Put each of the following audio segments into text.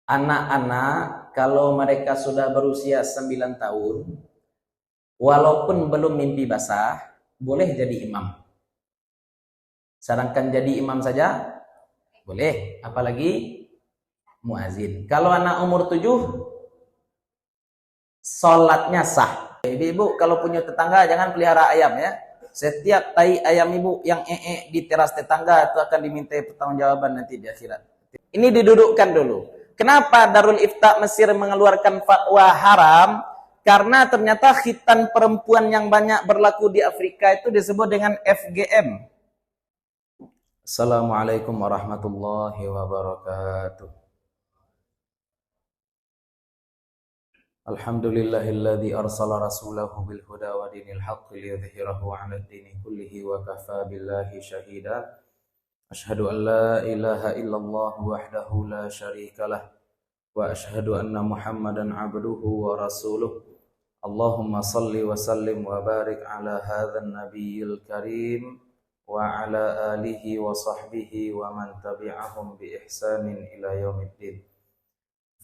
Anak-anak kalau mereka sudah berusia 9 tahun, walaupun belum mimpi basah, boleh jadi imam. Sedangkan jadi imam saja, boleh. Apalagi muazin. Kalau anak umur 7, sholatnya sah. Ibu, kalau punya tetangga jangan pelihara ayam ya. Setiap tai ayam ibu yang di teras tetangga itu akan dimintai pertanggungjawaban nanti di akhirat. Ini didudukkan dulu. Kenapa Darul Ifta Mesir mengeluarkan fatwa haram? Karena ternyata khitan perempuan yang banyak berlaku di Afrika itu disebut dengan FGM. Assalamualaikum warahmatullahi wabarakatuh. Alhamdulillahilladzi arsala rasulahu bil huda wa dinil haqqi liyudhhirahu 'alad dini kullihi wa kafaa billahi shahida. Asyhadu an la ilaha illallah wahdahu la syarikalah wa asyhadu anna Muhammadan 'abduhu wa rasuluh. Allahumma salli wa sallim wa barik ala hadzal nabiyil karim wa ala alihi wa sahbihi wa man tabi'ahum bi ihsanin ila yaumiddin.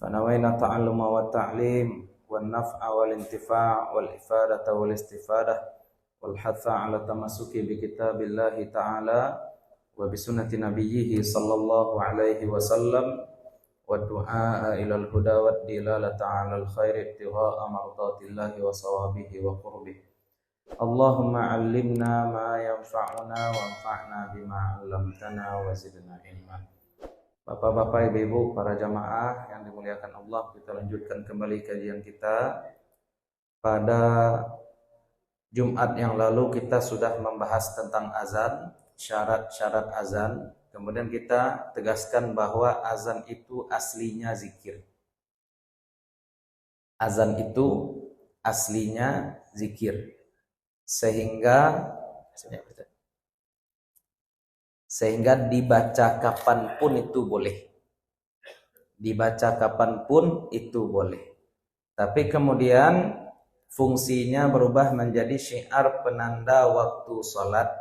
Fanawaina ta'alluma wa ta'lim wan naf'a wal intifa' wal ifadata wal istifadah wal hatha 'ala tamassuki bi kitabillahi ta'ala wa bi sunnati nabiyhi sallallahu alaihi wasallam wa du'a ila al huda wa dilalata 'ala al khairi ibtigha'a mardatillahi wa sawabihi wa qurbihi. Allahumma 'allimna ma yanfa'una wanfa'na bima 'allamtana wa zidna ilma. Bapak-bapak, ibu-ibu, para jamaah yang dimuliakan Allah, kita lanjutkan kembali kajian kita. Pada Jumat yang lalu kita sudah membahas tentang azan, syarat-syarat azan. Kemudian kita tegaskan bahwa azan itu aslinya zikir. Azan itu aslinya zikir. Sehingga dibaca kapanpun itu boleh. Dibaca kapanpun itu boleh. Tapi kemudian fungsinya berubah menjadi syiar penanda waktu salat.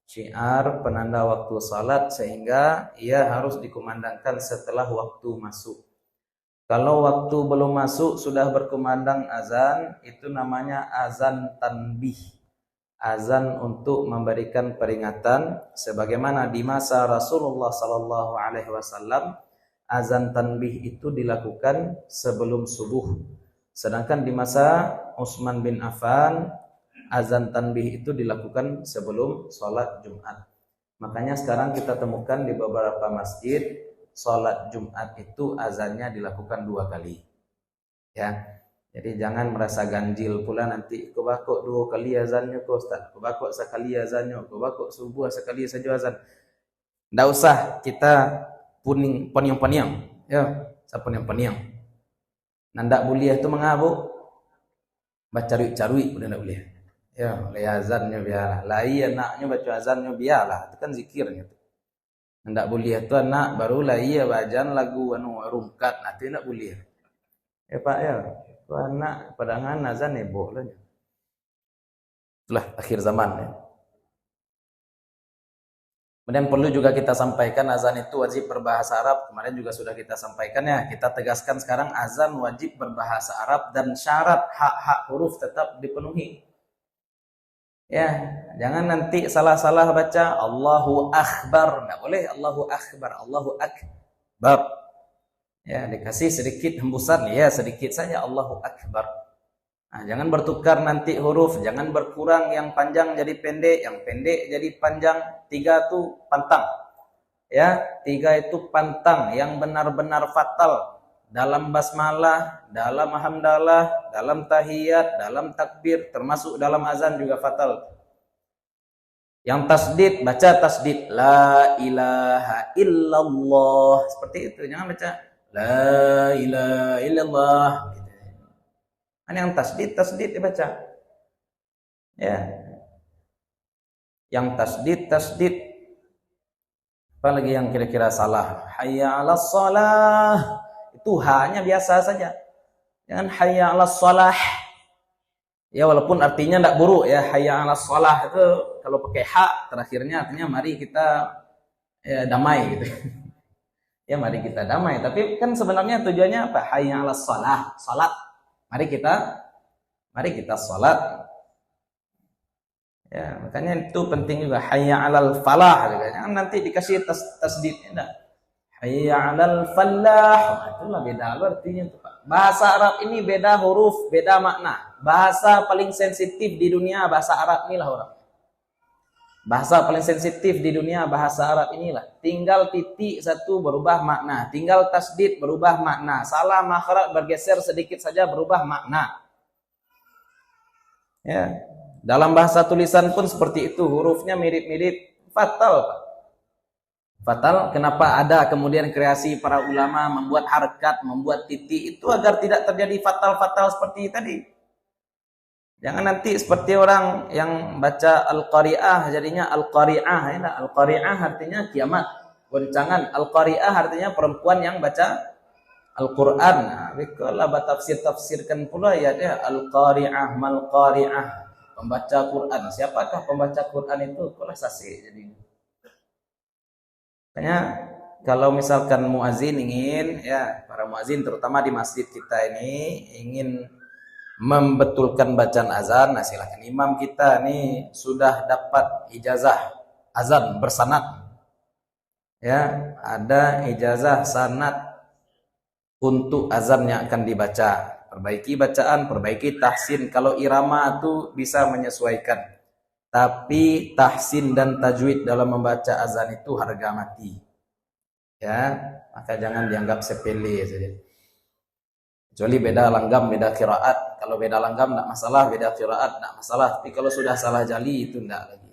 Syiar penanda waktu salat sehingga ia harus dikumandangkan setelah waktu masuk. Kalau waktu belum masuk sudah berkumandang azan, itu namanya azan tanbih. Azan untuk memberikan peringatan, sebagaimana di masa Rasulullah sallallahu alaihi wasallam azan tanbih itu dilakukan sebelum subuh. Sedangkan di masa Utsman bin Affan azan tanbih itu dilakukan sebelum sholat Jumat. Makanya sekarang kita temukan di beberapa masjid sholat Jumat itu azannya dilakukan 2 kali. Ya. Jadi jangan merasa ganjil pula nanti kau bakok 2 kali azannya kau Ustaz. Kau bakok sekali azannya, kau bakok subuh sekali saja azan. Enggak usah kita poniang-poniang. Ya, sa poniang-poniang. Nandak boleh itu mengabu. Baca carui udah enggak boleh. Ya, oleh azannya biarlah. Lai anaknya baca azannya biarlah. Itu kan zikirnya. Nandak boleh itu anak baru lai bajan lagu rungkat. Nah, itu enggak boleh. Ya Pak ya. Itu anak padangan azan heboh lah. Itulah akhir zaman ya. Kemudian perlu juga kita sampaikan azan itu wajib berbahasa Arab. Kemarin juga sudah kita sampaikan ya. Kita tegaskan sekarang azan wajib berbahasa Arab dan syarat hak-hak huruf tetap dipenuhi. Ya, jangan nanti salah-salah baca Allahu Akbar. Enggak boleh Allahu Akbar, Allahu Akbar. Ya, dikasih sedikit hembusan, ya sedikit saja Allahu Akbar. Nah, jangan bertukar nanti huruf, jangan berkurang yang panjang jadi pendek, yang pendek jadi panjang. 3 itu pantang. Ya, 3 itu pantang yang benar-benar fatal dalam basmalah, dalam hamdalah, dalam tahiyat, dalam takbir, termasuk dalam azan juga fatal. Yang tasdid, baca tasdid la ilaha illallah. Seperti itu, jangan baca la ilaha illallah. Yang tasdid dibaca. Ya. Yang tasdid. Apalagi yang kira-kira salah? Hayya 'alas shalah. Itu hanya biasa saja. Jangan hayya 'alas shalah. Ya walaupun artinya enggak buruk ya, hayya 'alas shalah itu kalau pakai ha terakhirnya artinya mari kita damai gitu. Ya mari kita damai. Tapi kan sebenarnya tujuannya apa? Hayya 'alas shalah, salat. Mari kita salat. Ya, makanya itu penting juga, hayya 'alal falah juga. Jangan nanti dikasih tasdid, enggak. Hayya 'alal falah. Nah, itulah beda artinya itu, Pak. Bahasa Arab ini beda huruf, beda makna. Bahasa paling sensitif di dunia bahasa Arab inilah orang. Bahasa paling sensitif di dunia bahasa Arab inilah. Tinggal titik satu berubah makna, tinggal tasdid berubah makna, salah makhraj bergeser sedikit saja berubah makna. Ya. Dalam bahasa tulisan pun seperti itu, hurufnya mirip-mirip, fatal. Fatal. Kenapa ada kemudian kreasi para ulama membuat harakat, membuat titik itu agar tidak terjadi fatal-fatal seperti tadi. Jangan nanti seperti orang yang baca al-qari'ah jadinya al-qari'ah. Ya, al-qari'ah artinya kiamat, goncangan. Al-qari'ah artinya perempuan yang baca Al-Quran. Nah, kalau tafsir-tafsirkan pula ya dia al-qari'ah, mal-qari'ah, pembaca Quran. Siapakah pembaca Quran itu? Kalau sasi jadi. Makanya kalau misalkan muazin ingin, ya para muazin terutama di masjid kita ini ingin membetulkan bacaan azan, nah silakan. Imam kita nih sudah dapat ijazah azan bersanad. Ya, ada ijazah sanad untuk azan yang akan dibaca. Perbaiki bacaan, perbaiki tahsin. Kalau irama itu bisa menyesuaikan. Tapi tahsin dan tajwid dalam membaca azan itu harga mati. Ya, maka jangan dianggap sepele saja. Kecuali beda langgam, beda qiraat. Kalau beda langgam enggak masalah, beda qiraat enggak masalah. Tapi kalau sudah salah jali itu enggak lagi.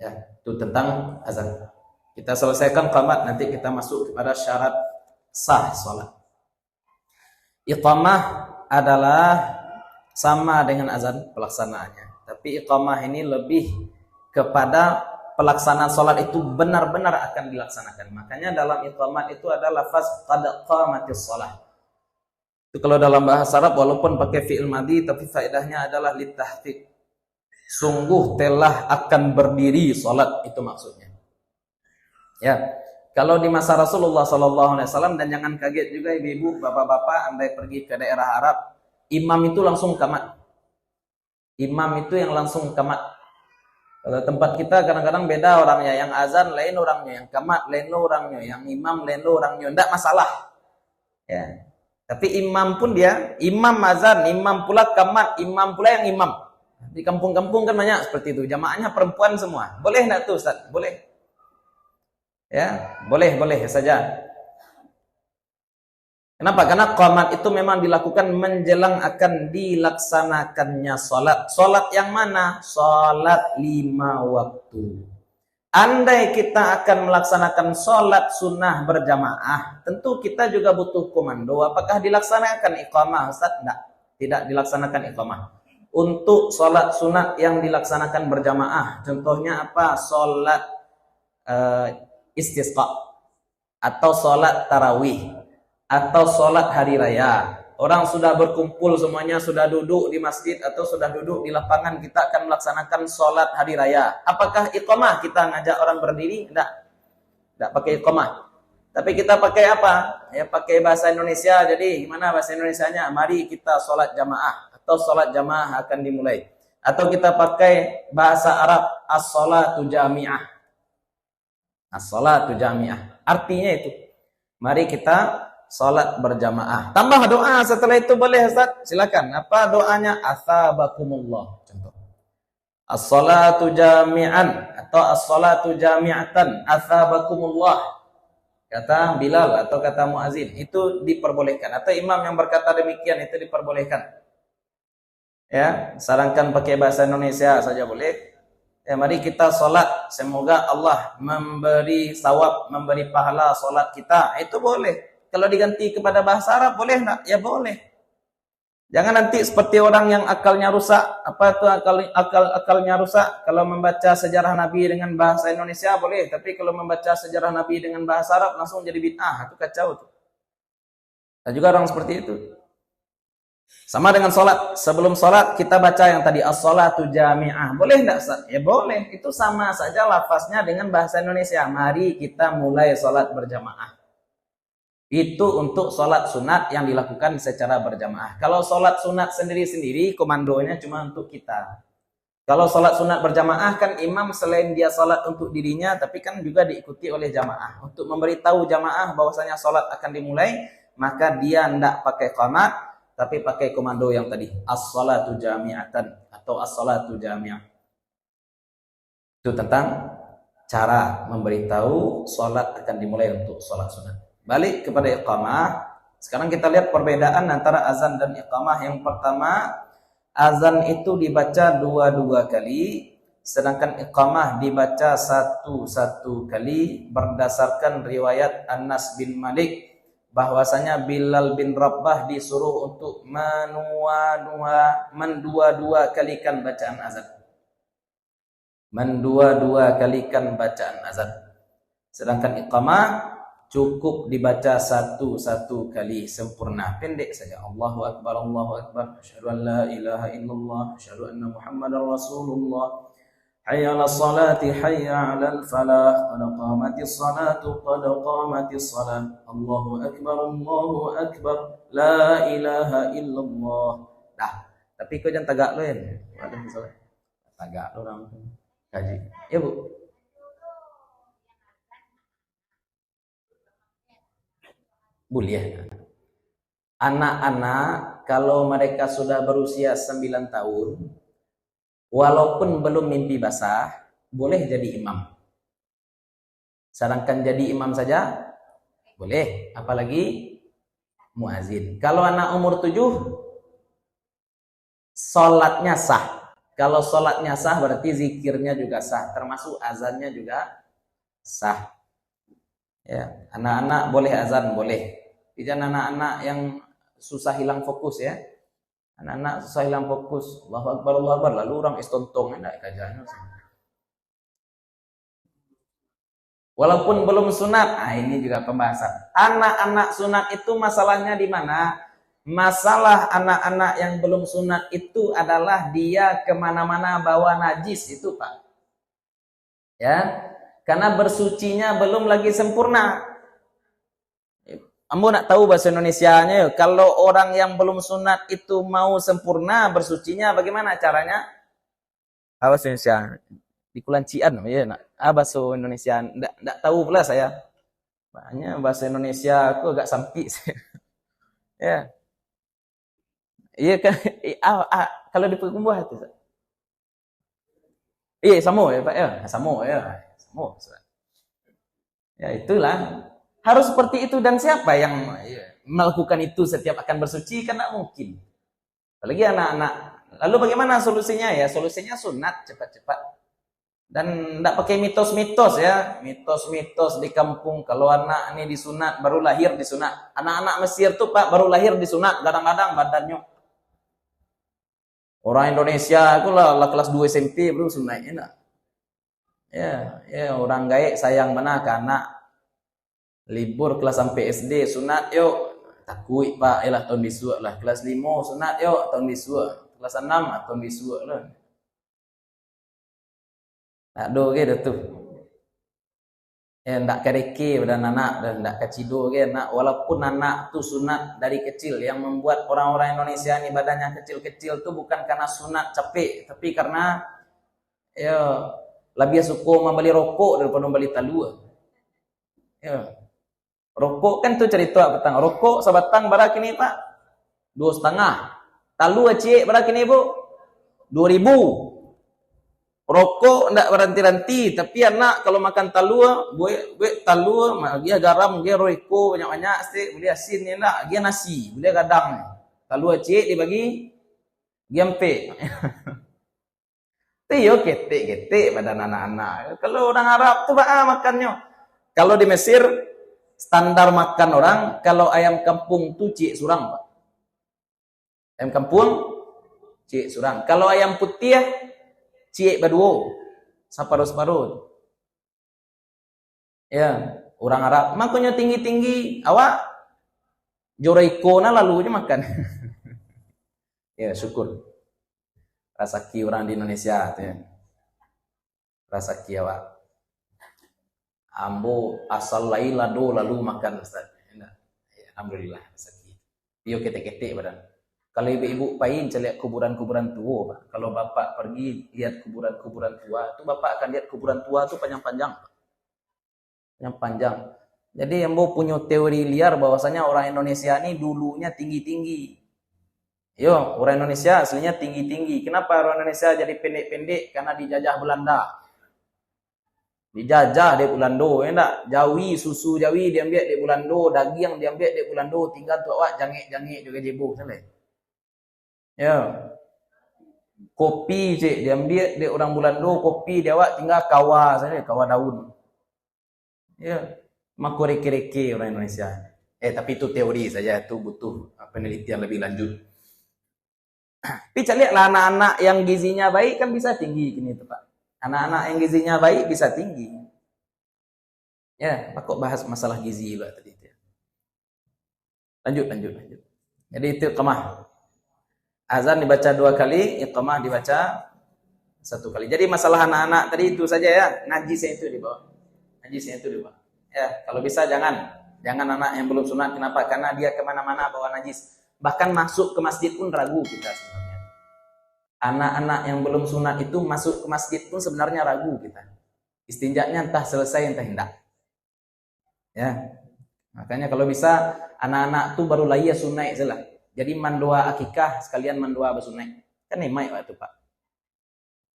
Ya, itu tentang azan. Kita selesaikan qamat, nanti kita masuk kepada syarat sah salat. Iqamah adalah sama dengan azan pelaksanaannya. Tapi iqamah ini lebih kepada pelaksanaan salat itu benar-benar akan dilaksanakan. Makanya dalam iqamah itu ada lafaz qad qamatis shalah. Itu kalau dalam bahasa Arab walaupun pakai fi'il madhi tapi faedahnya adalah litahqiq. Sungguh telah akan berdiri salat, itu maksudnya. Ya. Kalau di masa Rasulullah SAW, dan jangan kaget juga ibu-ibu, bapak-bapak, andai pergi ke daerah Arab, imam itu langsung qamat. Imam itu yang langsung qamat. Kalau tempat kita kadang-kadang beda orangnya, yang azan lain orangnya, yang qamat lain orangnya, yang imam lain orangnya, enggak masalah. Ya. Tapi imam pun dia, imam azan, imam pula qamat, imam pula yang imam. Di kampung-kampung kan banyak seperti itu, jamaahnya perempuan semua. Boleh enggak tuh Ustaz? Boleh. Ya, boleh saja. Kenapa? Karena qamat itu memang dilakukan menjelang akan dilaksanakannya salat. Salat yang mana? Salat 5 waktu. Andai kita akan melaksanakan salat sunnah berjamaah, tentu kita juga butuh komando. Apakah dilaksanakan iqamah, Ustaz? Tidak dilaksanakan iqamah. Untuk salat sunat yang dilaksanakan berjamaah, contohnya apa? Salat istisqa, atau sholat tarawih, atau sholat hari raya. Orang sudah berkumpul semuanya, sudah duduk di masjid atau sudah duduk di lapangan, kita akan melaksanakan sholat hari raya. Apakah iqamah kita ngajak orang berdiri? Tidak pakai iqamah. Tapi kita pakai apa? Ya pakai bahasa Indonesia. Jadi gimana bahasa Indonesianya? Mari kita sholat jamaah, atau sholat jamaah akan dimulai. Atau kita pakai bahasa Arab, as-sholatu jami'ah. As-sholatu jami'ah. Artinya itu, mari kita sholat berjamaah. Tambah doa setelah itu boleh Ustaz? Silakan. Apa doanya? Atsabakumullah. Contoh. As-sholatu jami'an atau as-sholatu jami'atan. Atsabakumullah. Kata Bilal atau kata muazin, itu diperbolehkan. Atau imam yang berkata demikian itu diperbolehkan. Ya, sarankan pakai bahasa Indonesia saja boleh. Ya, mari kita sholat. Semoga Allah memberi sawab, memberi pahala sholat kita. Itu boleh. Kalau diganti kepada bahasa Arab, boleh enggak? Ya boleh. Jangan nanti seperti orang yang akalnya rusak. Apa itu akalnya rusak? Kalau membaca sejarah Nabi dengan bahasa Indonesia boleh. Tapi kalau membaca sejarah Nabi dengan bahasa Arab langsung jadi bid'ah. Itu kacau tuh. Ada juga orang seperti itu. Sama dengan sholat. Sebelum sholat kita baca yang tadi as-sholatu jami'ah. Boleh enggak Ustaz? Ya boleh. Itu sama saja lafaznya dengan bahasa Indonesia. Mari kita mulai sholat berjamaah. Itu untuk sholat sunat yang dilakukan secara berjamaah. Kalau sholat sunat sendiri-sendiri, komandonya cuma untuk kita. Kalau sholat sunat berjamaah kan imam selain dia sholat untuk dirinya, tapi kan juga diikuti oleh jamaah. Untuk memberitahu jamaah bahwasanya sholat akan dimulai, maka dia tidak pakai qamat, tapi pakai komando yang tadi. As-sholatu jami'atan atau as-sholatu jami'ah. Itu tentang cara memberitahu sholat akan dimulai untuk sholat sunat. Balik kepada iqamah. Sekarang kita lihat perbedaan antara azan dan iqamah. Yang pertama, azan itu dibaca dua kali, sedangkan iqamah dibaca satu kali berdasarkan riwayat Anas bin Malik bahwasanya Bilal bin Rabah disuruh untuk mendua-dua kalikan bacaan azan. Mendua-dua kalikan bacaan azan. Sedangkan iqamah cukup dibaca satu kali sempurna, pendek saja. Allahu Akbar, Allahu Akbar, asyhadu an la ilaha illallah, asyhadu anna Muhammadar Rasulullah, hayya 'alas salati, hayya 'alal falah, qad qamatis salatu, qad qamatis salat, Allahu Akbar, la ilaha illallah. Dah, tapi kau jangan tagak lo ya. Ada misalnya tagak lo orang kaji. Ya, Bu. Boleh. Anak-anak kalau mereka sudah berusia 9 tahun, walaupun belum mimpi basah, boleh jadi imam. Sedangkan jadi imam saja, boleh. Apalagi muazin. Kalau anak umur 7, sholatnya sah. Kalau sholatnya sah, berarti zikirnya juga sah. Termasuk azannya juga sah. Ya, anak-anak boleh azan, boleh. Jangan anak-anak yang susah hilang fokus ya. Anak-anak susah hilang fokus. Allahu Akbar, Allahu Akbar. Lalu orang istontong enggak kajiannya. Walaupun belum sunat. Ini juga pembahasan. Anak-anak sunat itu masalahnya di mana? Masalah anak-anak yang belum sunat itu adalah dia kemana-mana bawa najis itu, Pak. Ya, karena bersucinya belum lagi sempurna. Kamu nak tahu bahasa Indonesianya ya? Kalau orang yang belum sunat itu mau sempurna bersucinya, bagaimana caranya? Bahasa Indonesia di Kulancian ya nak. Bahasa Indonesia enggak tahu pula saya. Makanya bahasa Indonesia aku agak sampik. Ya. Iya kan kalau di Pekumbuh itu. Iya, samo ya, Pak ya. Samo ya. Samo. Ya, itulah. Harus seperti itu, dan siapa yang melakukan itu setiap akan bersuci? Kan tidak mungkin. Apalagi anak-anak. Lalu bagaimana solusinya ya? Solusinya sunat cepat-cepat. Dan tidak pakai mitos-mitos ya. Mitos-mitos di kampung. Kalau anak ini disunat, baru lahir disunat. Anak-anak Mesir tuh Pak, baru lahir disunat. Kadang-kadang badannya. Orang Indonesia aku lah kelas 2 SMP baru sunatnya enggak. Ya, orang gaek sayang mana ke anak. Libur kelas sampai SD sunat yuk, takui Pak ialah tahun bisua lah. Kelas 5 sunat yuk tahun bisua, kelas 6 tahun bisua lah. Tak do gitu tuh. Ndak kereke pada anak dan ndak kacido ke anak, walaupun anak tuh sunat dari kecil. Yang membuat orang-orang Indonesia ini badannya kecil-kecil tuh bukan karena sunat capek, tapi karena ya lebih suka membeli rokok daripada membeli talua. Ya. Rokok kan tuh cerita petang. Rokok sebatang berapa kini Pak? 2,5. Talu acik berapa kini Bu? 2.000. Rokok ndak berhenti-henti, tapi anak kalau makan talua, buat talua, dia garam, dia roiko banyak-banyak, boleh asin ni lah, dia nasi, boleh gadang. Talua acik dibagi, dia empe. Tiyo ketik-ketik badan anak-anak. Kalau orang Arab tuh makannya. Kalau di Mesir standar makan orang, kalau ayam kampung tuh cik surang, Pak. Ayam kampung, cik surang. Kalau ayam putih, cik baduo. Separuh-separuh. Ya, orang Arab. Makanya tinggi-tinggi. Awak, joreiko na lalu aja makan. Ya, syukur. Rasaki orang di Indonesia. Ya. Rasaki awak. Ambo asal lain lalu makan Ustaz. Alhamdulillah sakit. Iyo ketek-ketek badan. Kalau ibu-ibu pain lihat kuburan-kuburan tua, Pak. Kalau bapak pergi lihat kuburan-kuburan tua, itu bapak akan lihat kuburan tua itu panjang-panjang. Yang panjang. Jadi yang mau punya teori liar bahwasanya orang Indonesia ini dulunya tinggi-tinggi. Yo, orang Indonesia aslinya tinggi-tinggi. Kenapa orang Indonesia jadi pendek-pendek? Karena dijajah Belanda. Dijajah di Belanda, ya enggak? Jawi, susu Jawi diambil di Belanda, daging diambil di Belanda, tinggal tu awak jangik-jangik juga jebuk, sampai. Ya. Kopi cik diambil di orang Belanda, kopi dia awak tinggal kawa saja, kawa daun. Ya. Maku reke-reke orang Indonesia. Tapi itu teori saja, itu butuh penelitian lebih lanjut. Tapi lihatlah anak-anak yang gizinya baik kan bisa tinggi gini tuh Pak. Anak-anak yang gizinya baik bisa tinggi. Ya, Pak kok bahas masalah gizi Pak tadi itu. Lanjut. Jadi itu iqamah. Azan dibaca 2 kali, iqamah dibaca 1 kali. Jadi masalah anak-anak tadi itu saja ya, najisnya itu di bawah. Najisnya itu di bawah. Ya, kalau bisa jangan anak yang belum sunat. Kenapa? Karena dia kemana-mana bawa najis. Bahkan masuk ke masjid pun ragu kita sebenarnya. Anak-anak yang belum sunat itu masuk ke masjid pun sebenarnya ragu kita. Istinjaknya entah selesai entah hendak. Ya. Makanya kalau bisa anak-anak tuh baru lahir sunai saja. Jadi mandua akikah sekalian mandua bersunai. Kan nemai waktu Pak.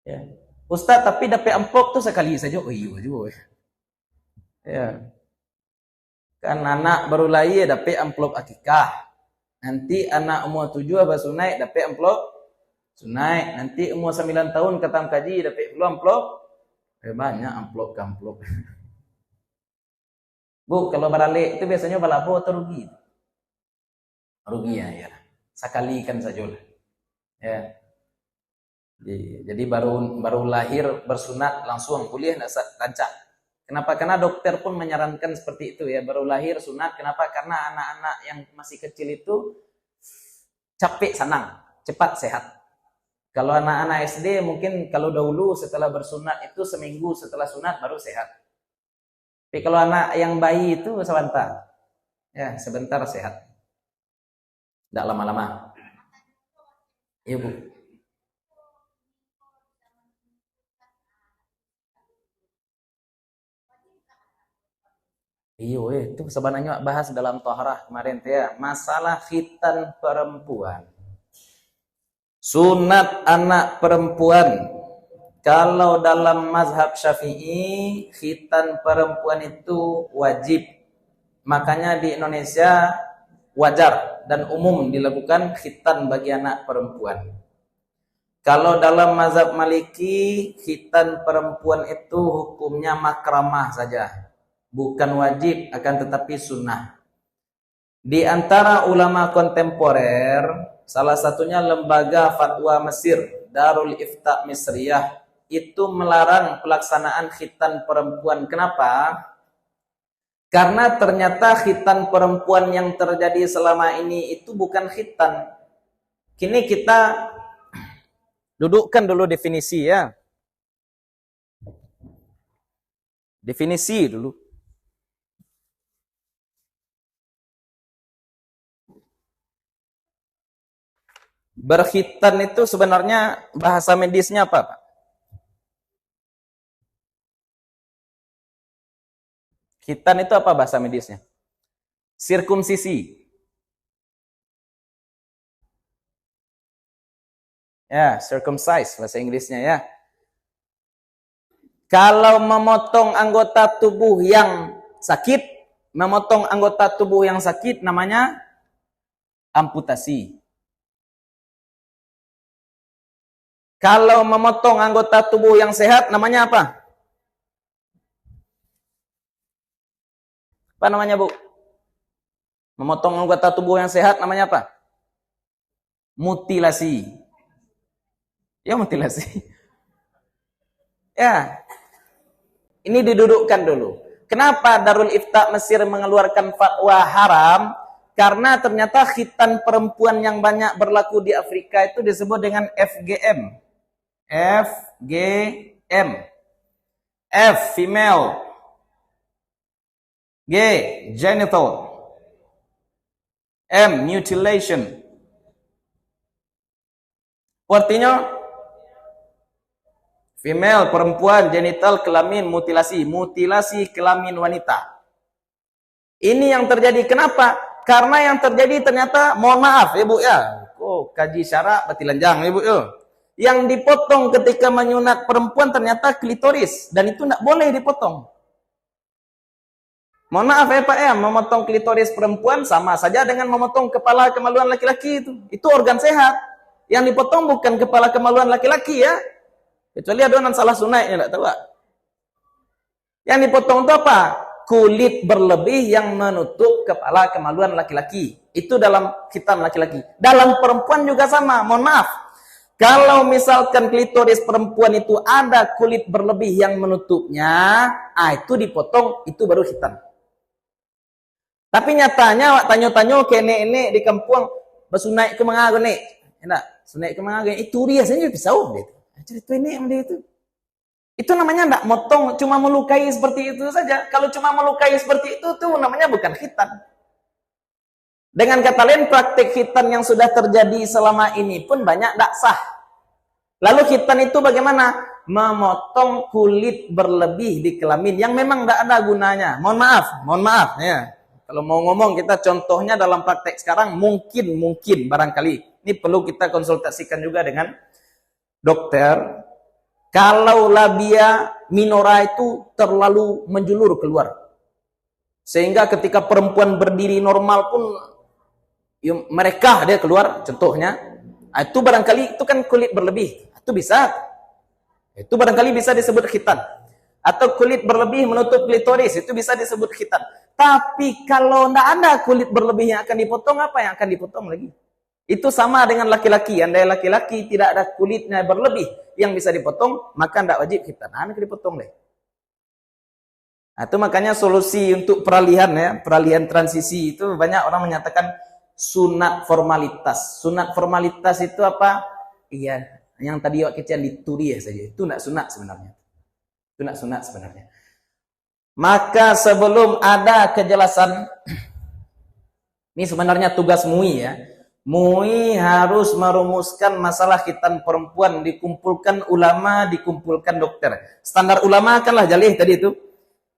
Ya. Ustaz tapi dapat amplop tuh sekali saja. Oh iya juga. Ya. Kan anak baru lahir dapat amplop akikah. Nanti anak umur 7 bersunai dapat amplop sunai. Nanti umur 9 tahun ketam kaji dapat pula amplop. Banyak amplop. Bu, kalau balik itu biasanya balabo atau rugi? Rugi ya. Sekalikan saja lah. Ya. Jadi baru lahir bersunat langsung kuliah enggak rancak. Kenapa? Karena dokter pun menyarankan seperti itu ya, baru lahir sunat. Kenapa? Karena anak-anak yang masih kecil itu capek senang, cepat sehat. Kalau anak-anak SD mungkin kalau dahulu setelah bersunat itu seminggu setelah sunat baru sehat. Tapi kalau anak yang bayi itu sebentar. Ya, sebentar sehat. Tidak lama-lama. Iya, Bu. Iyo, itu sebenarnya bahas dalam Thaharah kemarin ya, masalah khitan perempuan. Sunat anak perempuan. Kalau dalam mazhab Syafi'i, khitan perempuan itu wajib. Makanya di Indonesia wajar dan umum dilakukan khitan bagi anak perempuan. Kalau dalam mazhab Maliki, khitan perempuan itu hukumnya makramah saja. Bukan wajib, akan tetapi sunnah. Di antara ulama kontemporer, salah satunya lembaga fatwa Mesir, Darul Ifta Misriyah, itu melarang pelaksanaan khitan perempuan. Kenapa? Karena ternyata khitan perempuan yang terjadi selama ini itu bukan khitan. Kini kita dudukkan dulu definisi ya. Definisi dulu. Berkhitan itu sebenarnya bahasa medisnya apa, Pak? Khitan itu apa bahasa medisnya? Sirkumsisi. Ya, circumcise bahasa Inggrisnya ya. Kalau memotong anggota tubuh yang sakit, memotong anggota tubuh yang sakit namanya amputasi. Kalau memotong anggota tubuh yang sehat namanya apa? Apa namanya, Bu? Memotong anggota tubuh yang sehat namanya apa? Mutilasi. Ya, mutilasi. Ya. Ini didudukkan dulu. Kenapa Darul Ifta Mesir mengeluarkan fatwa haram? Karena ternyata khitan perempuan yang banyak berlaku di Afrika itu disebut dengan FGM. FGM. F, female. G, genital. mutilation. Artinya female, perempuan, genital, kelamin, mutilasi kelamin wanita. Ini yang terjadi. Kenapa? Karena yang terjadi ternyata, mohon maaf ya Bu ya, kaji syarak berarti lanjang ya Bu ya. Yang dipotong ketika menyunat perempuan ternyata klitoris, dan itu tidak boleh dipotong. Mohon maaf ya Pak ya, memotong klitoris perempuan sama saja dengan memotong kepala kemaluan laki-laki itu. Itu organ sehat. Yang dipotong bukan kepala kemaluan laki-laki ya. Kecuali adonan salah sunatnya, enggak tahu. Yang dipotong itu apa? Kulit berlebih yang menutup kepala kemaluan laki-laki. Itu dalam khitan laki-laki. Dalam perempuan juga sama. Mohon maaf. Kalau misalkan klitoris perempuan itu ada kulit berlebih yang menutupnya, itu dipotong, itu baru khitan. Tapi nyatanya tanyo-tanyo kene di kampung bersunai ke mengago nek. Enak, sunai ke mengago itu riasanya pisau gitu. Cerita ini yang itu. Itu namanya enggak motong, cuma melukai seperti itu saja. Kalau cuma melukai seperti itu tuh namanya bukan khitan. Dengan kata lain, praktik khitan yang sudah terjadi selama ini pun banyak enggak sah. Lalu khitan itu bagaimana? Memotong kulit berlebih di kelamin yang memang enggak ada gunanya. Mohon maaf ya. Kalau mau ngomong kita contohnya dalam praktek sekarang mungkin barangkali. Ini perlu kita konsultasikan juga dengan dokter. Kalau labia minora itu terlalu menjulur keluar, sehingga ketika perempuan berdiri normal pun mereka dia keluar, contohnya, itu barangkali itu kan kulit berlebih, itu barangkali bisa disebut khitan. Atau kulit berlebih menutup klitoris, itu bisa disebut khitan. Tapi kalau tidak ada kulit berlebih yang akan dipotong, apa yang akan dipotong lagi? Itu sama dengan laki-laki. Andai laki-laki tidak ada kulitnya berlebih yang bisa dipotong, maka tidak wajib khitan. Akan dipotong deh. Itu makanya solusi untuk peralihan transisi itu banyak orang menyatakan sunat formalitas. Sunat formalitas itu apa? Iya, yang tadi waktu kecil dituri saja. Itu tidak sunat sebenarnya. Itu tidak sunat sebenarnya. Maka sebelum ada kejelasan, ini sebenarnya tugas MUI ya. MUI harus merumuskan masalah khitan perempuan, dikumpulkan ulama, dikumpulkan dokter. Standar ulama kanlah jalih tadi itu.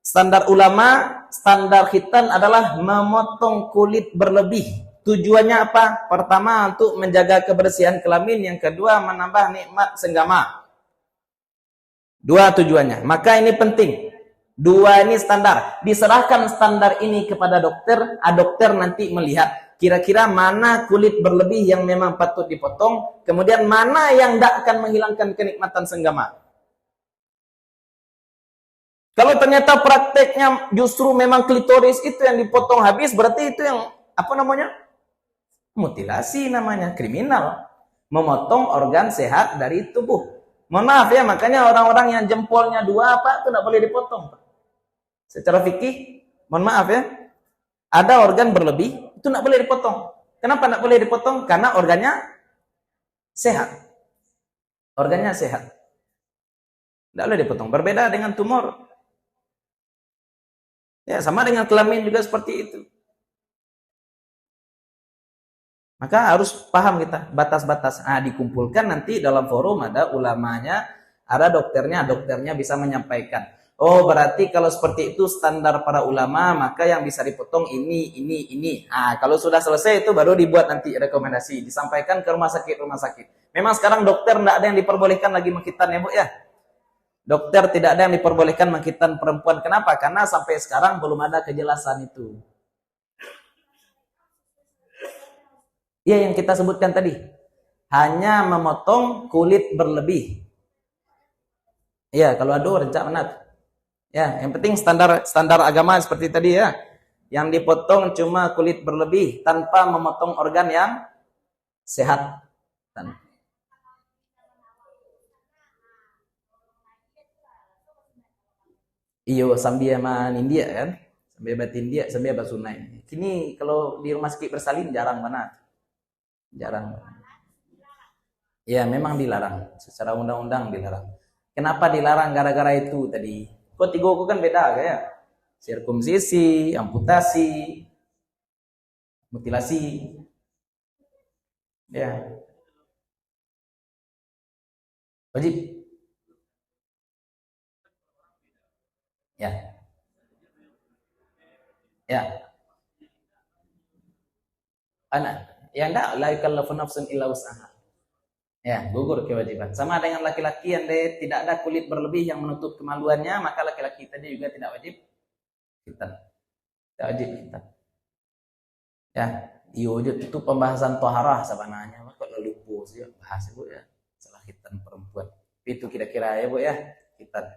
Standar ulama, standar khitan adalah memotong kulit berlebih. Tujuannya apa? Pertama, untuk menjaga kebersihan kelamin. Yang kedua, menambah nikmat senggama. Dua tujuannya. Maka ini penting. Dua ini standar. Diserahkan standar ini kepada dokter. Dokter nanti melihat kira-kira mana kulit berlebih yang memang patut dipotong, kemudian mana yang tidak akan menghilangkan kenikmatan senggama. Kalau ternyata prakteknya justru memang klitoris itu yang dipotong habis, berarti itu yang apa namanya? Mutilasi namanya, kriminal. Memotong organ sehat dari tubuh. Mohon maaf ya, makanya orang-orang yang jempolnya dua itu tidak boleh dipotong. Secara fikih, mohon maaf ya, ada organ berlebih, itu tidak boleh dipotong. Kenapa tidak boleh dipotong? Karena organnya sehat. Organnya sehat. Tidak boleh dipotong. Berbeda dengan tumor. Ya, sama dengan kelamin juga seperti itu. Maka harus paham kita batas-batas. Dikumpulkan nanti dalam forum ada ulamanya, ada dokternya bisa menyampaikan. Oh, berarti kalau seperti itu standar para ulama, maka yang bisa dipotong ini. Kalau sudah selesai itu baru dibuat nanti rekomendasi, disampaikan ke rumah sakit. Memang sekarang dokter tidak ada yang diperbolehkan lagi mengkhitan ya Bu ya. Dokter tidak ada yang diperbolehkan mengkhitan perempuan. Kenapa? Karena sampai sekarang belum ada kejelasan itu. Ya, yang kita sebutkan tadi. Hanya memotong kulit berlebih. Ya, kalau ada rencana menat. Ya, yang penting standar agama seperti tadi ya. Yang dipotong cuma kulit berlebih tanpa memotong organ yang sehat. Iyo sambil sama India kan, sambil bat India, sambil bat sunai. Kini kalau di rumah sakit bersalin jarang banget. Jarang. Ya, memang dilarang. Secara undang-undang dilarang. Kenapa dilarang? Gara-gara itu tadi. Kok tiga kan beda kayak sirkumsisi, amputasi. mutilasi. Ya, wajib. Ya, ya. Anak, ya enggak, la yukallafu nafsun illa wus'aha. Ya, gugur kewajiban. Sama dengan laki-laki yang dia tidak ada kulit berlebih yang menutup kemaluannya, maka laki-laki tadi juga tidak wajib khitan. Tidak wajib khitan. Ya, wujud itu pembahasan toharah sebenarnya. Kok lupa sih bahas Bu ya. Salah khitan perempuan. Itu kira-kira ya Bu ya, khitan.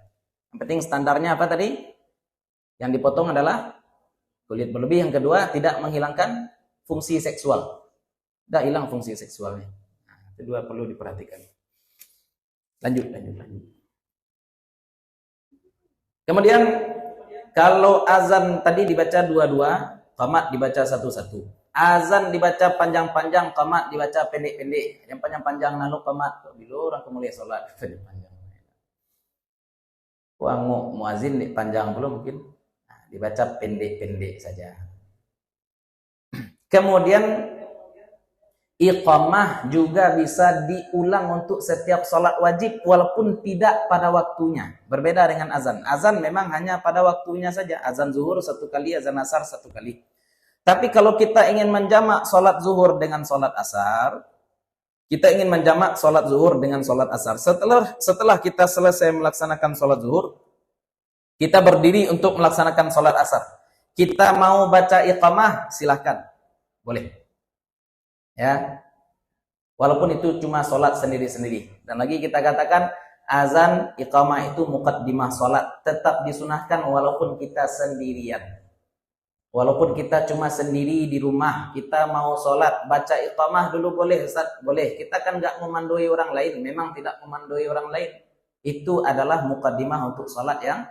Yang penting standarnya apa tadi? Yang dipotong adalah kulit berlebih. Yang kedua, tidak menghilangkan fungsi seksual. Tidak hilang fungsi seksualnya. Kedua perlu diperhatikan. Lanjut. Kemudian kalau azan tadi dibaca dua-dua, qamat dibaca satu-satu. Azan dibaca panjang-panjang, qamat dibaca pendek-pendek. Yang panjang-panjang lalu qamat. Bila orang mulai sholat panjang. Wang muazin panjang belum mungkin. Nah, dibaca pendek-pendek saja. Kemudian iqamah juga bisa diulang untuk setiap sholat wajib walaupun tidak pada waktunya. Berbeda dengan azan. Azan memang hanya pada waktunya saja. Azan zuhur satu kali, azan asar satu kali. Tapi kalau kita ingin menjamak sholat zuhur dengan sholat asar, kita ingin menjamak sholat zuhur dengan sholat asar. Setelah kita selesai melaksanakan sholat zuhur, kita berdiri untuk melaksanakan sholat asar. Kita mau baca iqamah, silahkan. Boleh. Ya, walaupun itu cuma sholat sendiri-sendiri. Dan lagi kita katakan azan iqamah itu muqaddimah sholat, tetap disunahkan walaupun kita sendirian. Walaupun kita cuma sendiri di rumah, kita mau sholat, baca iqamah dulu boleh Ustaz? Boleh. Kita kan nggak memandoi orang lain, memang tidak memandoi orang lain. Itu adalah muqaddimah untuk sholat yang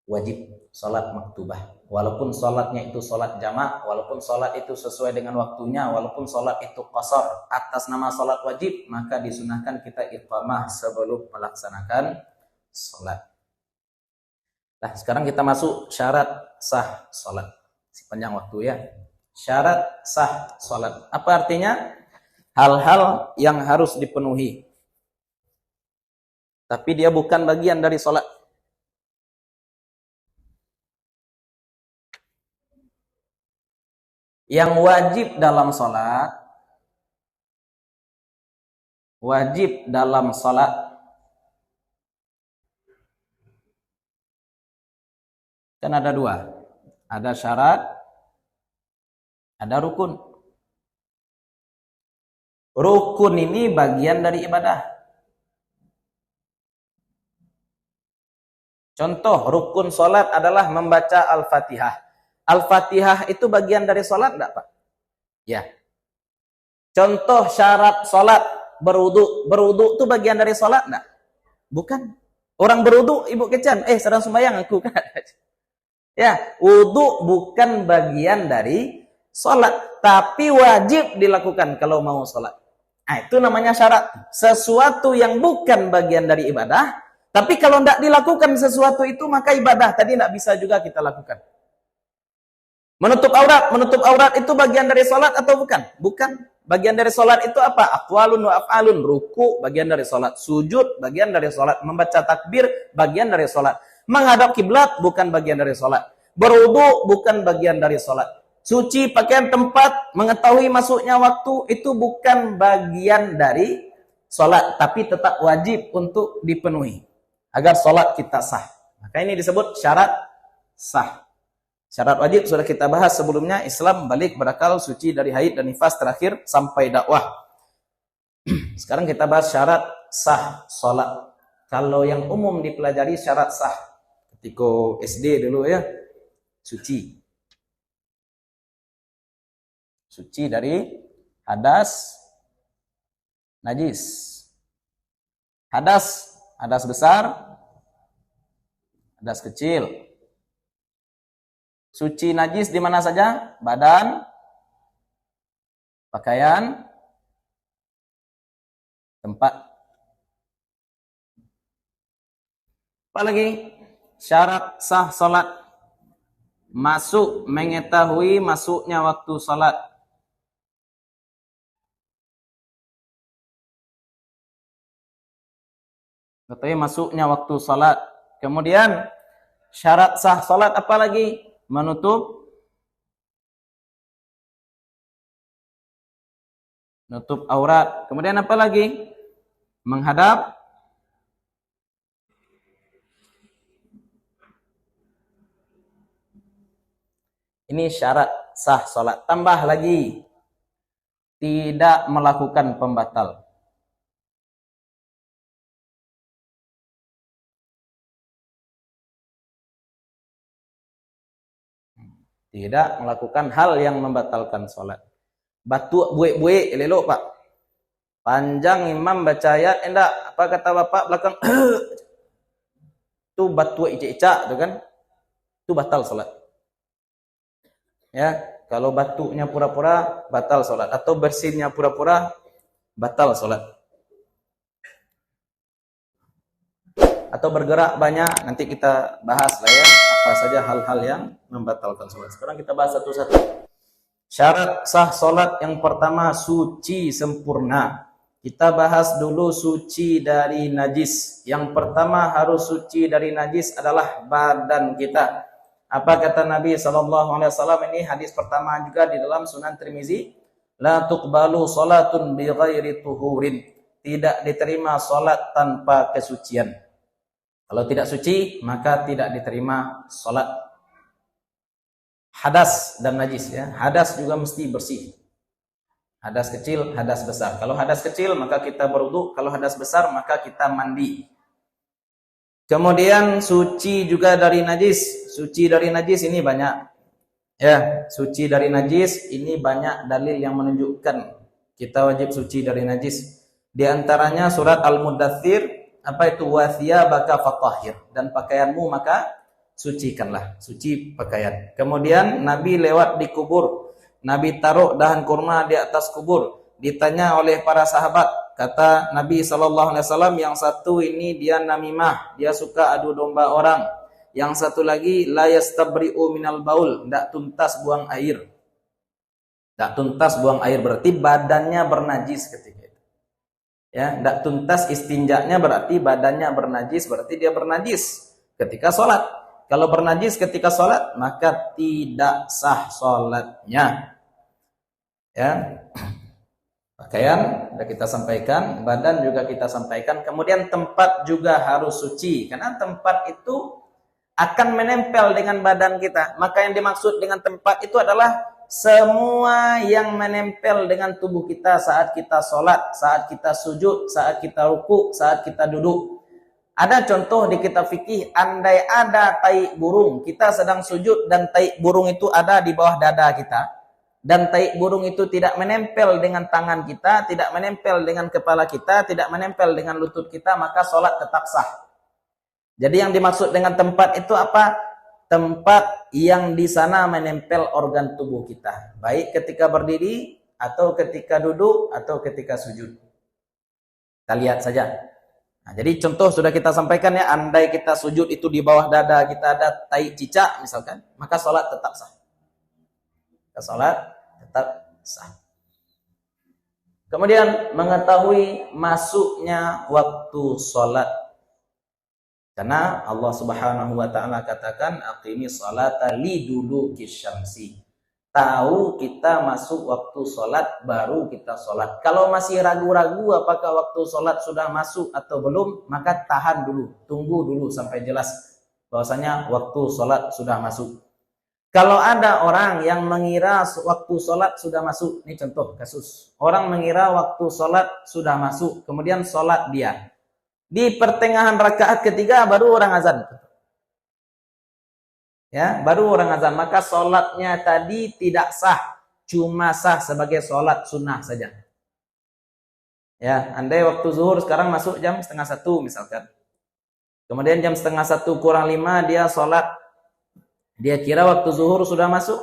wajib, sholat maktubah. Walaupun sholatnya itu sholat jamak, walaupun sholat itu sesuai dengan waktunya, walaupun sholat itu qasar atas nama sholat wajib, maka disunahkan kita iqamah sebelum melaksanakan sholat. Nah, sekarang kita masuk syarat sah sholat. Sepanjang waktu ya. Syarat sah sholat. Apa artinya? Hal-hal yang harus dipenuhi. Tapi dia bukan bagian dari sholat. Yang wajib dalam sholat, kan ada dua. Ada syarat, ada rukun. Rukun ini bagian dari ibadah. Contoh rukun sholat adalah membaca Al-Fatihah. Al-Fatihah itu bagian dari sholat enggak Pak? Ya. Contoh syarat sholat, berwudu. Berwudu itu bagian dari sholat enggak? Bukan. Orang berwudu, Ibu Kecan, sedang sembahyang aku kan. Ya, wudu bukan bagian dari sholat, tapi wajib dilakukan kalau mau sholat. Nah, itu namanya syarat. Sesuatu yang bukan bagian dari ibadah, tapi kalau tidak dilakukan sesuatu itu, maka ibadah tadi tidak bisa juga kita lakukan. Menutup aurat itu bagian dari sholat atau bukan? Bukan. Bagian dari sholat itu apa? Aqwalun wa af'alun. Ruku, bagian dari sholat. Sujud, bagian dari sholat. Membaca takbir, bagian dari sholat. Menghadap kiblat bukan bagian dari sholat. Berwudu bukan bagian dari sholat. Suci pakaian tempat, mengetahui masuknya waktu, itu bukan bagian dari sholat. Tapi tetap wajib untuk dipenuhi. Agar sholat kita sah. Maka ini disebut syarat sah. Syarat wajib sudah kita bahas sebelumnya. Islam, balik, berakal, suci dari haid dan nifas, terakhir sampai dakwah. Sekarang kita bahas syarat sah sholat. Kalau yang umum dipelajari syarat sah ketika SD dulu ya, suci dari hadas, najis. Hadas besar, hadas kecil. Suci najis di mana saja? Badan, pakaian, tempat. Apalagi syarat sah salat. Masuk, mengetahui masuknya waktu salat. Mengetahui masuknya waktu salat. Kemudian syarat sah salat apa lagi? Menutup aurat. Kemudian apa lagi? Menghadap ini syarat sah salat. Tambah lagi tidak melakukan pembatal. Tidak melakukan hal yang membatalkan salat. Batuk buik-buik elok Pak. Panjang imam baca ayat enggak, apa kata bapak belakang tu batuk icak-icak tu kan, tu batal salat. Ya, kalau batuknya pura-pura batal salat, atau bersinnya pura-pura batal salat. Atau bergerak banyak, nanti kita bahas lah ya, apa saja hal-hal yang membatalkan salat. Sekarang kita bahas satu-satu. Syarat sah salat yang pertama, suci sempurna. Kita bahas dulu suci dari najis. Yang pertama harus suci dari najis adalah badan kita. Apa kata Nabi SAW? Ini hadis pertama juga di dalam Sunan Tirmizi. La tuqbalu salatun bi ghairi tuhurin. Tidak diterima salat tanpa kesucian. Kalau tidak suci, maka tidak diterima salat. Hadas dan najis ya. Hadas juga mesti bersih. Hadas kecil, hadas besar. Kalau hadas kecil maka kita berwudu, kalau hadas besar maka kita mandi. Kemudian suci juga dari najis. Suci dari najis ini banyak. Ya, suci dari najis ini banyak dalil yang menunjukkan kita wajib suci dari najis. Di antaranya surat Al-Muddathir, apa itu? Wa thiyabaka fatahhir, dan pakaianmu maka sucikanlah, suci pakaian. Kemudian Nabi lewat di kubur. Nabi taruh dahan kurma di atas kubur. Ditanya oleh para sahabat, kata Nabi SAW, yang satu ini dia namimah, dia suka adu domba orang. Yang satu lagi la yastabri'u minal baul, tidak tuntas buang air. Tidak tuntas buang air berarti badannya bernajis ketika itu. Ya, tidak tuntas istinjaknya berarti badannya bernajis, berarti dia bernajis ketika sholat. Kalau bernajis ketika sholat, maka tidak sah sholatnya. Ya, pakaian sudah kita sampaikan, badan juga kita sampaikan. Kemudian tempat juga harus suci, karena tempat itu akan menempel dengan badan kita. Maka yang dimaksud dengan tempat itu adalah semua yang menempel dengan tubuh kita saat kita sholat, saat kita sujud, saat kita ruku, saat kita duduk. Ada contoh di kitab fikih, andai ada tai burung, kita sedang sujud dan tai burung itu ada di bawah dada kita, dan tai burung itu tidak menempel dengan tangan kita, tidak menempel dengan kepala kita, tidak menempel dengan lutut kita, maka sholat tetap sah. Jadi yang dimaksud dengan tempat itu apa? Tempat yang di sana menempel organ tubuh kita, baik ketika berdiri, atau ketika duduk, atau ketika sujud. Kita lihat saja. Nah, jadi contoh sudah kita sampaikan ya, andai kita sujud itu di bawah dada kita ada tai cicak misalkan, maka sholat tetap sah. Sholat tetap sah. Kemudian mengetahui masuknya waktu sholat. Karena Allah Subhanahu wa taala katakan aqimis sholata liduluki syamsi. Tahu kita masuk waktu sholat, baru kita sholat. Kalau masih ragu-ragu apakah waktu sholat sudah masuk atau belum, maka tahan dulu, tunggu dulu sampai jelas bahwasanya waktu sholat sudah masuk. Kalau ada orang yang mengira waktu sholat sudah masuk, ini contoh kasus. Orang mengira waktu sholat sudah masuk, kemudian sholat dia. Di pertengahan rakaat ketiga baru orang azan. Ya, baru orang azan, maka sholatnya tadi tidak sah, cuma sah sebagai sholat sunnah saja. Ya, andai waktu zuhur sekarang masuk jam 12:30 misalkan. Kemudian jam 12:30 kurang 5 dia sholat. Dia kira waktu zuhur sudah masuk.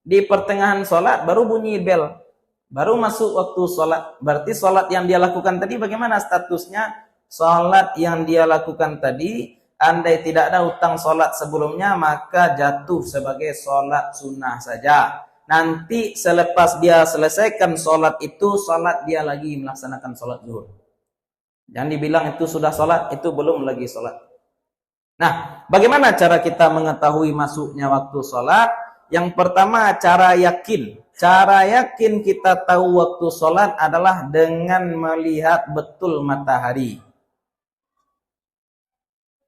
Di pertengahan sholat baru bunyi bel, baru masuk waktu sholat. Berarti sholat yang dia lakukan tadi bagaimana statusnya? Sholat yang dia lakukan tadi Andai tidak ada hutang sholat sebelumnya, maka jatuh sebagai sholat sunnah saja. Nanti selepas dia selesaikan sholat itu, sholat dia lagi melaksanakan sholat zuhur. Jangan dibilang itu sudah sholat, itu belum lagi sholat. Nah, bagaimana cara kita mengetahui masuknya waktu sholat? Yang pertama, cara yakin. Cara yakin kita tahu waktu sholat adalah dengan melihat betul matahari.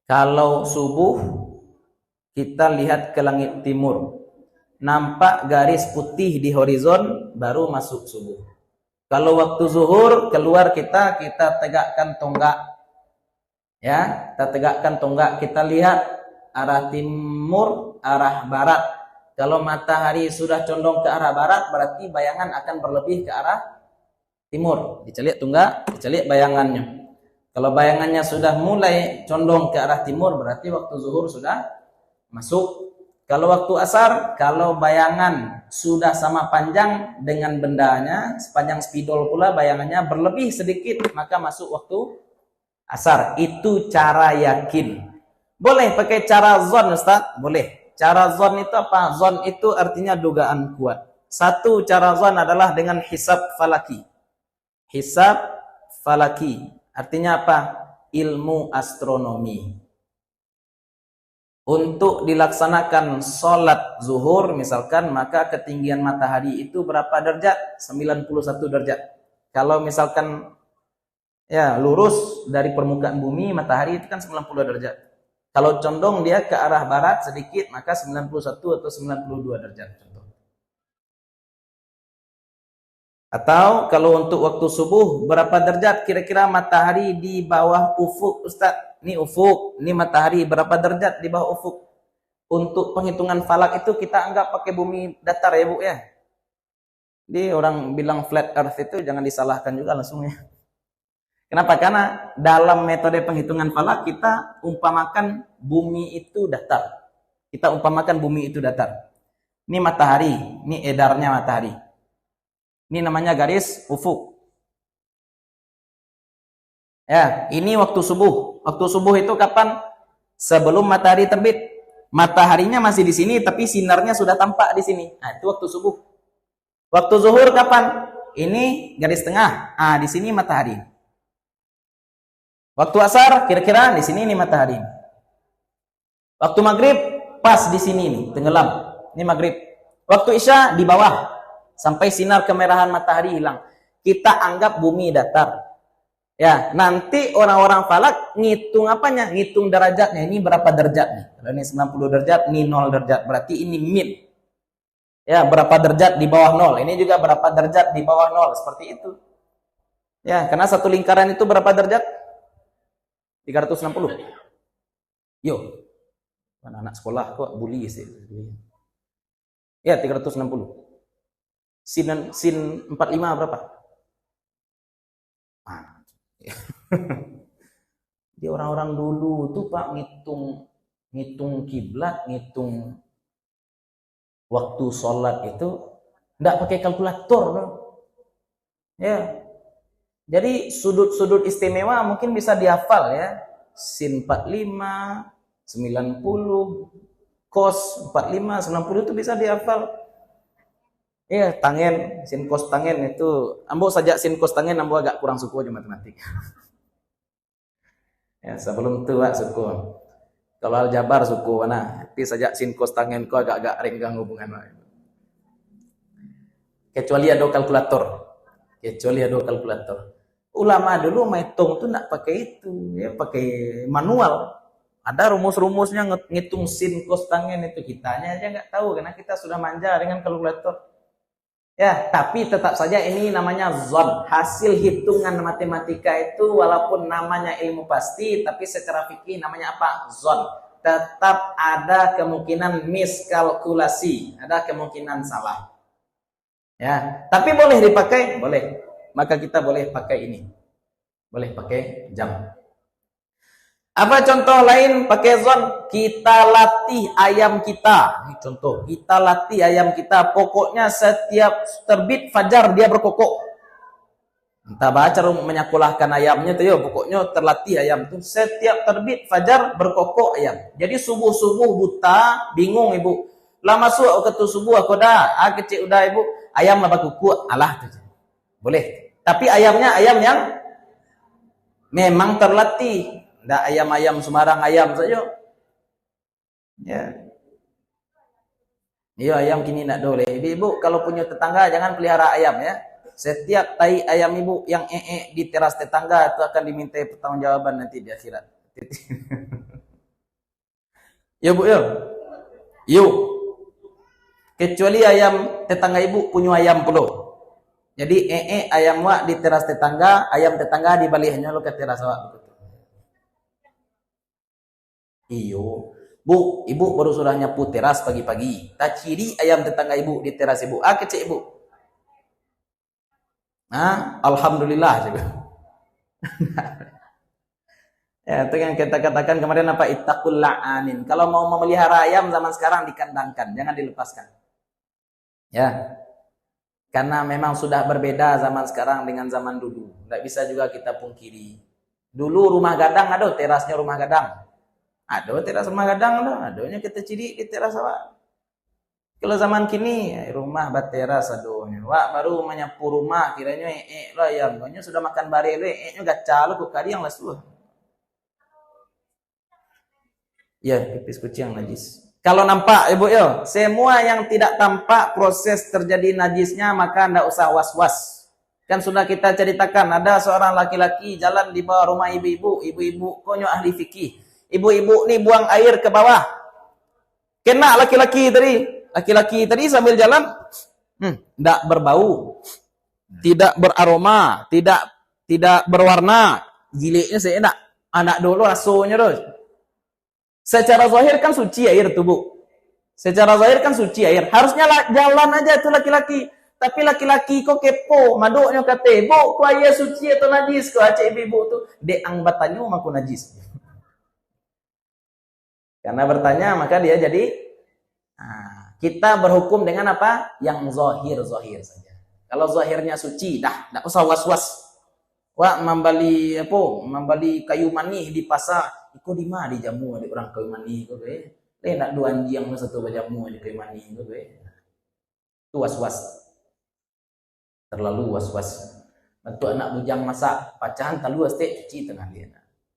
Kalau subuh, kita lihat ke langit timur. Nampak garis putih di horizon, baru masuk subuh. Kalau waktu zuhur, keluar kita tegakkan tonggak. Ya, kita tegakkan tonggak. Kita lihat arah timur, arah barat. Kalau matahari sudah condong ke arah barat, berarti bayangan akan berlebih ke arah timur. Diceliak tonggak, diceliak bayangannya. Kalau bayangannya sudah mulai condong ke arah timur, berarti waktu zuhur sudah masuk. Kalau waktu asar, kalau bayangan sudah sama panjang dengan bendanya, sepanjang spidol pula bayangannya berlebih sedikit, maka masuk waktu asar. Itu cara yakin. Boleh pakai cara zon, Ustaz? Boleh. Cara zon itu apa? Zon itu artinya dugaan kuat. Satu cara zon adalah dengan hisab falaki. Hisab falaki. Artinya apa? Ilmu astronomi. Untuk dilaksanakan sholat zuhur misalkan, maka ketinggian matahari itu berapa derajat? 91 derajat. Kalau misalkan ya lurus dari permukaan bumi, matahari itu kan 90 derajat. Kalau condong dia ke arah barat sedikit, maka 91 atau 92 derajat. Atau kalau untuk waktu subuh, berapa derajat kira-kira matahari di bawah ufuk, Ustaz? Ini ufuk, ini matahari berapa derajat di bawah ufuk? Untuk penghitungan falak itu kita anggap pakai bumi datar ya, Bu ya. Jadi orang bilang flat earth itu jangan disalahkan juga langsung ya. Kenapa? Karena dalam metode penghitungan falak kita umpamakan bumi itu datar. Kita umpamakan bumi itu datar. Ini matahari, ini edarnya matahari. Ini namanya garis ufuk. Ya, ini waktu subuh. Waktu subuh itu kapan? Sebelum matahari terbit. Mataharinya masih di sini, tapi sinarnya sudah tampak di sini. Nah, itu waktu subuh. Waktu zuhur kapan? Ini garis tengah. Ah, di sini matahari. Waktu asar, kira-kira di sini ini matahari. Waktu maghrib, pas di sini nih, tenggelam. Ini maghrib. Waktu isya di bawah. Sampai sinar kemerahan matahari hilang. Kita anggap bumi datar. Ya, nanti orang-orang falak ngitung apanya? Ngitung derajatnya. Ini berapa derajat nih? Kalau ini 90 derajat, ini 0 derajat. Berarti ini min. Ya, berapa derajat di bawah 0. Ini juga berapa derajat di bawah 0. Seperti itu. Ya, karena satu lingkaran itu berapa derajat? 360. Yo. Anak sekolah kok bully sih. Ya, 360. Sin 45 berapa? Ah. Jadi orang-orang dulu tuh Pak ngitung kiblat, ngitung waktu sholat itu enggak pakai kalkulator. Ya. Jadi sudut-sudut istimewa mungkin bisa dihafal ya. Sin 45, 90, cos 45, 90 itu bisa dihafal. Iya, tangen, sin cos tangen itu, ambo saja sin cos tangen ambo agak kurang suku aja matematik. Ya, sebelum itu suku. Kalau aljabar suku mana, tapi saja sin cos tangen ko agak-agak renggang hubungan. Kecuali ada kalkulator. Ulama dulu menghitung tuh enggak pakai itu, ya pakai manual. Ada rumus-rumusnya ngitung sin cos tangen itu, kitanya aja enggak tahu karena kita sudah manja dengan kalkulator. Ya, tapi tetap saja ini namanya zon. Hasil hitungan matematika itu walaupun namanya ilmu pasti, tapi secara fikih namanya apa? Zon. Tetap ada kemungkinan miskalkulasi, ada kemungkinan salah. Ya, tapi boleh dipakai, boleh. Maka kita boleh pakai ini. Boleh pakai jam. Apa contoh lain pakai zon? Kita latih ayam kita. Ini contoh. Kita latih ayam kita. Pokoknya setiap terbit fajar dia berkokok. Entah baca menyekolahkan ayamnya tuh ya, pokoknya terlatih ayam tuh setiap terbit fajar berkokok ayam. Jadi subuh-subuh buta, bingung ibu. Lah masuk ke tu subuh aku dah, kecil udah ibu, ayam apa kuku, alah tuh. Boleh. Tapi ayamnya ayam yang memang terlatih. Nggak ayam-ayam sembarang ayam saja. Ya. Iya ayam kini nak boleh. Ibu kalau punya tetangga jangan pelihara ayam ya. Setiap tai ayam ibu yang di teras tetangga itu akan diminta pertanggungjawaban nanti di akhirat. Ya bu ya. Yuk. Kecuali ayam tetangga ibu punya ayam puluh. Jadi ayam wak di teras tetangga, ayam tetangga dibalihnya lo ke teras wak. Iyo. Bu, ibu baru sudah nyapu teras pagi-pagi. Tak ciri ayam tetangga ibu di teras ibu. Kecil ibu. Alhamdulillah juga. Ya, itu yang kita katakan kemarin apa? Ittaqul la'anin. Kalau mau memelihara ayam zaman sekarang dikandangkan, jangan dilepaskan. Ya. Karena memang sudah berbeda zaman sekarang dengan zaman dulu. Tidak bisa juga kita pungkiri. Dulu rumah gadang ada, terasnya rumah gadang. Ada teras rumah gadang ada, adanya kita ciri di teras apa. Kalau zaman kini rumah bateras adonya. Wak baru menyapu rumah kiranya lah yang banyak sudah makan barele, nya gacal ku kari yang lasu. Ya, pipis kucing najis. Kalau nampak ibu yo, semua yang tidak tampak proses terjadi najisnya maka ndak usah was-was. Kan sudah kita ceritakan ada seorang laki-laki jalan di bawah rumah ibu-ibu, ibu-ibu konyo ahli fikih. Ibu-ibu nih buang air ke bawah. Kena laki-laki tadi sambil jalan tidak berbau, tidak beraroma, tidak berwarna. Giliknya saya enak. Anak dulu rasanya terus. Secara zahir kan suci air tubuh. Secara zahir kan suci air. Harusnya jalan aja itu laki-laki. Tapi laki-laki kok kepo, maduknya kata, "Bu, ku air suci atau najis?" Ku acak ibu tu, "Dek ang batanyo maku najis." Karena bertanya maka dia jadi kita berhukum dengan apa? Yang zahir saja. Kalau zahirnya suci, dah, tak usah was-was. Wah, membeli kayu manis di pasar, ikut di mana di jamu ada orang kayu manis tu nak dua anjing satu berjamu di kayu manis tu Itu was-was. Terlalu was-was. Bentuk anak bujang masak, pacahan talu stik cuci tengah dia.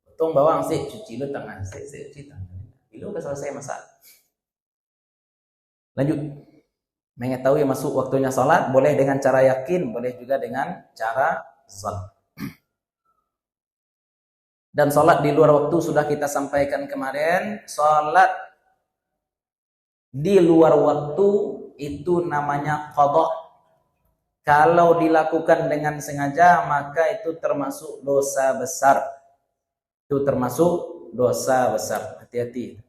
Potong bawang stik cuci lu tengah, stik cuci tengah. Itu udah selesai masak. Lanjut. Mengetahui masuk waktunya salat boleh dengan cara yakin, boleh juga dengan cara zon. Dan salat di luar waktu sudah kita sampaikan kemarin, salat di luar waktu itu namanya qadha. Kalau dilakukan dengan sengaja maka itu termasuk dosa besar. Itu termasuk dosa besar. Hati-hati.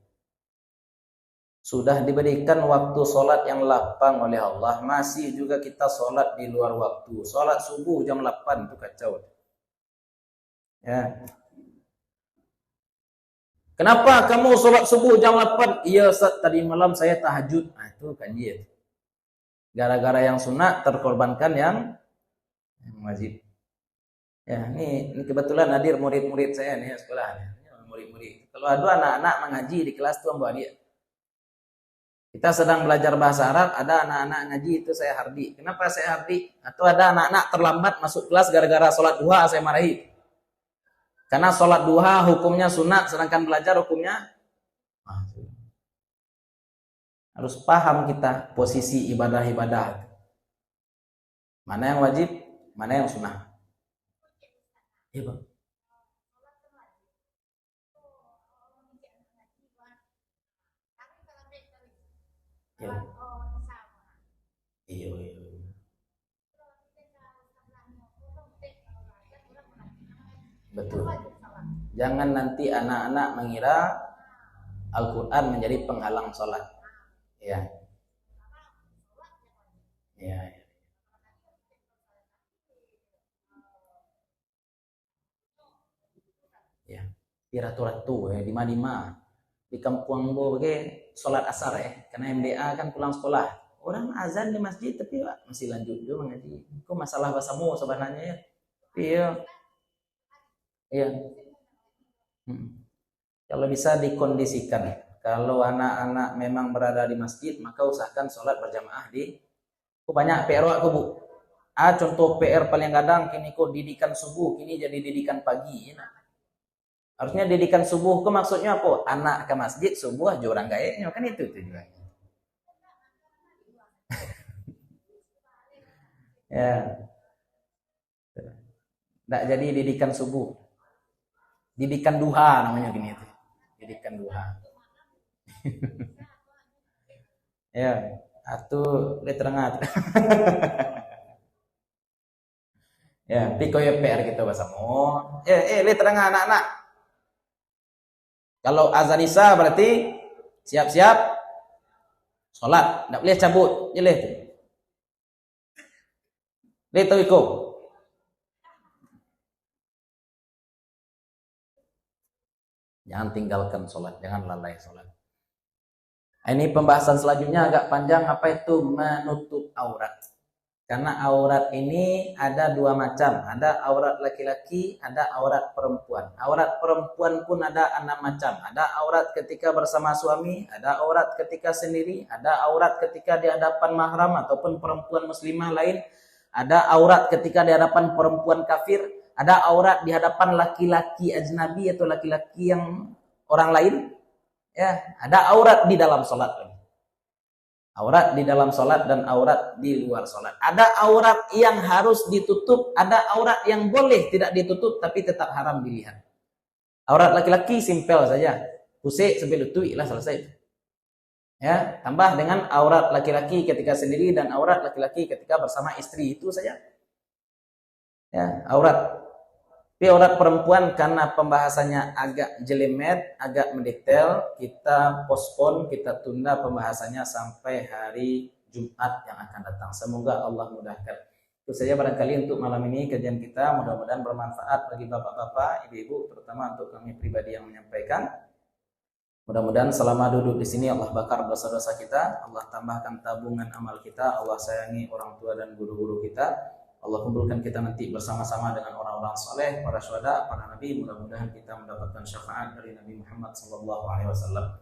Sudah diberikan waktu solat yang lapang oleh Allah, masih juga kita solat di luar waktu. Solat subuh jam 8 itu kacau. Ya. Kenapa kamu solat subuh jam 8? Iya Ustaz, tadi malam saya tahajud. Itu kan dia. Gara-gara yang sunat terkorbankan yang wajib. Ya, ini kebetulan hadir murid-murid saya nih sekolah. Murid-murid. Kalau ada anak-anak mengaji di kelas tuh mbak dia. Kita sedang belajar bahasa Arab, ada anak-anak ngaji itu saya hardi. Kenapa saya hardi? Atau ada anak-anak terlambat masuk kelas gara-gara sholat duha saya marahi. Karena sholat duha hukumnya sunat, sedangkan belajar hukumnya harus paham kita posisi ibadah-ibadah. Mana yang wajib, mana yang sunnah. Iya bang. Iya. Iya. Betul. Jangan nanti anak-anak mengira Al-Quran menjadi penghalang sholat. Ya. Ya. Ya. Di ratu-ratu di mana di kampung gue pakai sholat asar karena MDA kan pulang sekolah. Orang azan di masjid tapi masih lanjut juga mengaji. Kok masalah bahasamu sebenarnya ya? Iya, iya. Hmm. Kalau bisa dikondisikan. Kalau anak-anak memang berada di masjid, maka usahakan sholat berjamaah di. Banyak PR aku bu. Contoh PR paling kadang kini kok didikan subuh, kini jadi didikan pagi. Nah, harusnya didikan subuh ke maksudnya apa? Anak ke masjid subuh aja orang kayaknya kan itu tujuannya. Ya, tidak jadi didikan subuh. Didikan duha namanya gini itu. Didikan duha. Ya, atau letrengat. Ya, piko ya PR kita bahasa mo. Letrengat anak-anak. Kalau azan isya berarti siap-siap sholat. Tidak boleh cabut. Jeleh tu. Leto iko. Jangan tinggalkan sholat. Jangan lalai sholat. Ini pembahasan selanjutnya agak panjang. Apa itu menutup aurat? Karena aurat ini ada dua macam. Ada aurat laki-laki, ada aurat perempuan. Aurat perempuan pun ada 6 macam. Ada aurat ketika bersama suami, ada aurat ketika sendiri, ada aurat ketika di hadapan mahram ataupun perempuan muslimah lain, ada aurat ketika di hadapan perempuan kafir, ada aurat di hadapan laki-laki ajnabi atau laki-laki yang orang lain. Ya, ada aurat di dalam sholat. Aurat di dalam sholat dan aurat di luar sholat. Ada aurat yang harus ditutup, ada aurat yang boleh tidak ditutup tapi tetap haram dilihat. Aurat laki-laki simpel saja, pusik sampai lutut lah selesai. Ya, tambah dengan aurat laki-laki ketika sendiri dan aurat laki-laki ketika bersama istri, itu saja. Ya, aurat. Tapi aurat perempuan karena pembahasannya agak jelimet, agak mendetail, kita postpone, kita tunda pembahasannya sampai hari Jumat yang akan datang. Semoga Allah mudahkan. Itu saja barangkali untuk malam ini kajian kita. Mudah-mudahan bermanfaat bagi bapak-bapak, ibu-ibu, terutama untuk kami pribadi yang menyampaikan. Mudah-mudahan selama duduk di sini Allah bakar dosa-dosa kita, Allah tambahkan tabungan amal kita, Allah sayangi orang tua dan guru-guru kita. Allah kumpulkan kita nanti bersama-sama dengan orang-orang saleh, para syuhada, para nabi. Mudah-mudahan kita mendapatkan syafaat dari Nabi Muhammad SAW.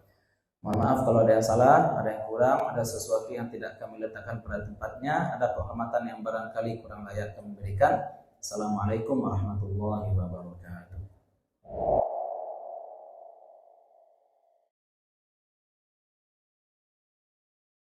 Mohon maaf kalau ada yang salah, ada yang kurang, ada sesuatu yang tidak kami letakkan pada tempatnya, ada penghormatan yang barangkali kurang layak kami berikan. Assalamualaikum warahmatullahi wabarakatuh.